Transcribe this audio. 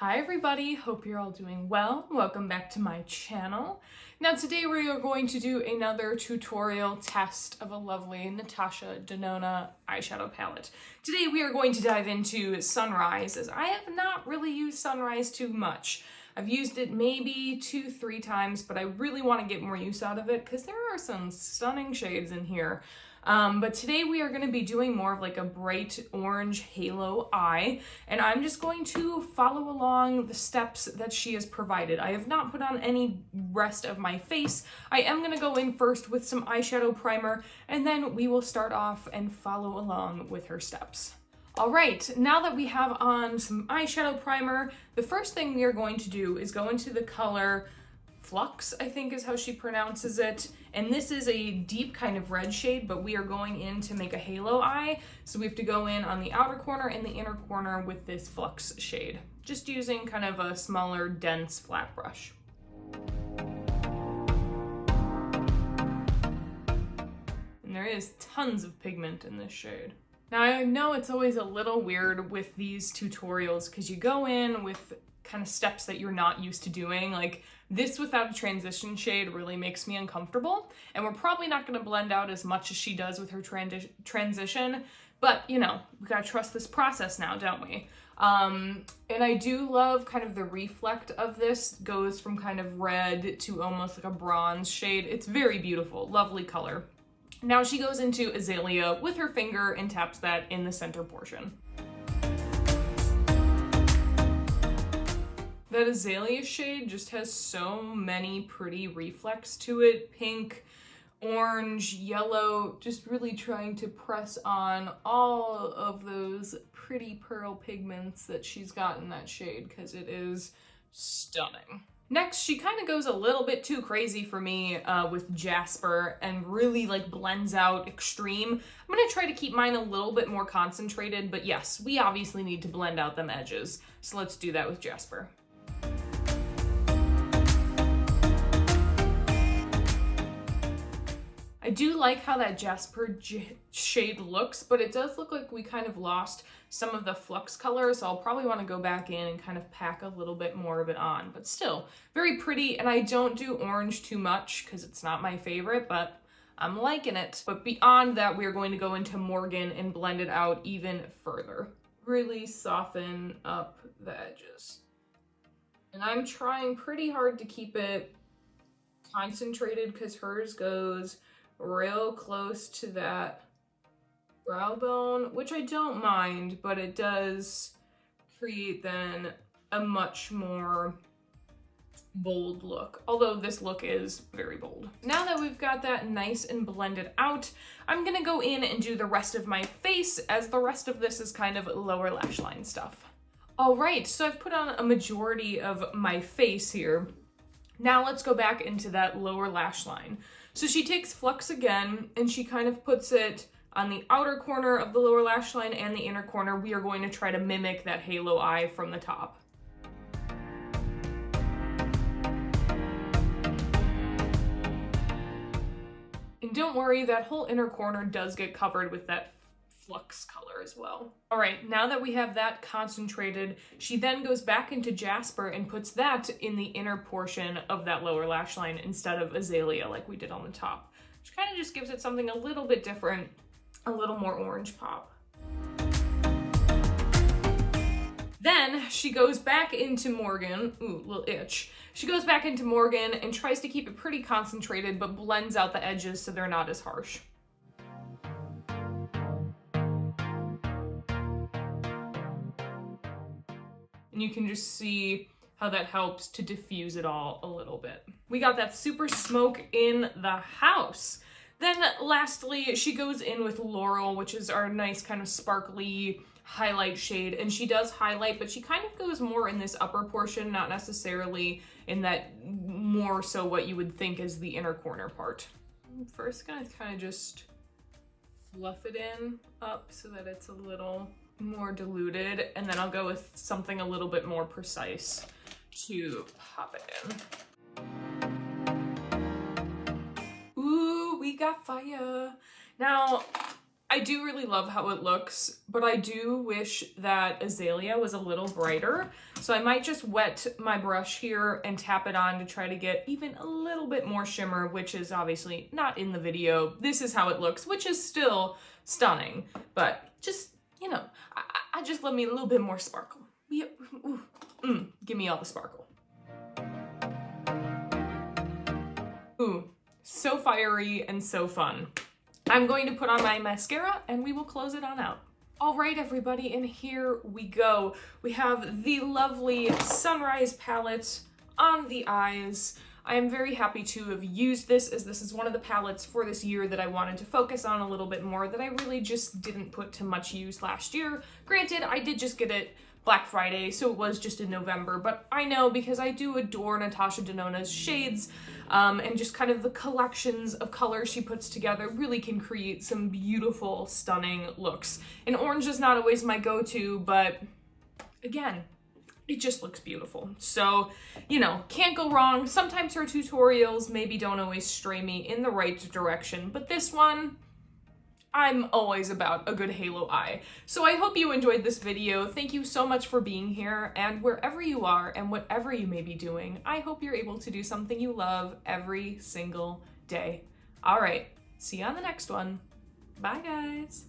Hi everybody, hope you're all doing well. Welcome back to my channel. Now today we are going to do another tutorial test of a lovely Natasha Denona eyeshadow palette. Today we are going to dive into Sunrise, as I have not really used Sunrise too much. I've used it maybe 2-3 times, but I really want to get more use out of it because there are some stunning shades in here. But today we are going to be doing more of like a bright orange halo eye, and I'm just going to follow along the steps that she has provided. I have not put on any rest of my face. I am going to go in first with some eyeshadow primer, and then we will start off and follow along with her steps. All right, now that we have on some eyeshadow primer, the first thing we are going to do is go into the color Flux, I think is how she pronounces it. And this is a deep kind of red shade, but we are going in to make a halo eye. So we have to go in on the outer corner and the inner corner with this Flux shade. Just using kind of a smaller, dense, flat brush. And there is tons of pigment in this shade. Now I know it's always a little weird with these tutorials because you go in with kind of steps that you're not used to doing. Like this without a transition shade really makes me uncomfortable, and we're probably not going to blend out as much as she does with her transition, but you know, we gotta trust this process now, don't we? And I do love kind of the reflect of this. Goes from kind of red to almost like a bronze shade. It's very beautiful, lovely color. Now she goes into Azalea with her finger and taps that in the center portion. That Azalea shade just has so many pretty reflects to it. Pink, orange, yellow, just really trying to press on all of those pretty pearl pigments that she's got in that shade because it is stunning. Next, she kind of goes a little bit too crazy for me with Jasper and really like blends out extreme. I'm gonna try to keep mine a little bit more concentrated, but yes, we obviously need to blend out them edges. So let's do that with Jasper. I do like how that Jasper shade looks, but it does look like we kind of lost some of the Flux color, so I'll probably want to go back in and kind of pack a little bit more of it on. But still, very pretty, and I don't do orange too much because it's not my favorite, but I'm liking it. But beyond that, we are going to go into Morgan and blend it out even further. Really soften up the edges. And I'm trying pretty hard to keep it concentrated because hers goes real close to that brow bone, which I don't mind, but it does create then a much more bold look, although this look is very bold. Now that we've got that nice and blended out, I'm gonna go in and do the rest of my face, as the rest of this is kind of lower lash line stuff. All right, so I've put on a majority of my face here. Now let's go back into that lower lash line. So she takes Flux again, and she kind of puts it on the outer corner of the lower lash line and the inner corner. We are going to try to mimic that halo eye from the top. And don't worry, that whole inner corner does get covered with that Flux color as well. All right, now that we have that concentrated, she then goes back into Jasper and puts that in the inner portion of that lower lash line instead of Azalea like we did on the top, which kind of just gives it something a little bit different, a little more orange pop. Then she goes back into Morgan, ooh, little itch. She goes back into Morgan and tries to keep it pretty concentrated, but blends out the edges so they're not as harsh. And you can just see how that helps to diffuse it all a little bit. We got that super smoke in the house. Then lastly, she goes in with Laurel, which is our nice kind of sparkly highlight shade. And she does highlight, but she kind of goes more in this upper portion, not necessarily in that more so what you would think is the inner corner part. I'm first gonna kind of just fluff it in up so that it's a little more diluted, and then I'll go with something a little bit more precise to pop it in. Ooh, we got fire. Now, I do really love how it looks, but I do wish that Azalea was a little brighter. So I might just wet my brush here and tap it on to try to get even a little bit more shimmer, which is obviously not in the video. This is how it looks, which is still stunning, but just, you know, I just love me a little bit more sparkle. Give me all the sparkle. Ooh, so fiery and so fun. I'm going to put on my mascara and we will close it on out. All right, everybody, and here we go. We have the lovely Sunrise palette on the eyes. I am very happy to have used this, as this is one of the palettes for this year that I wanted to focus on a little bit more, that I really just didn't put to much use last year. Granted, I did just get it Black Friday, so it was just in November, but I know because I do adore Natasha Denona's shades, and just kind of the collections of colors she puts together really can create some beautiful, stunning looks. And orange is not always my go-to, but again, it just looks beautiful. So, you know, can't go wrong. Sometimes her tutorials maybe don't always stray me in the right direction, but this one, I'm always about a good halo eye. So I hope you enjoyed this video. Thank you so much for being here, and wherever you are and whatever you may be doing, I hope you're able to do something you love every single day. All right, see you on the next one. Bye, guys.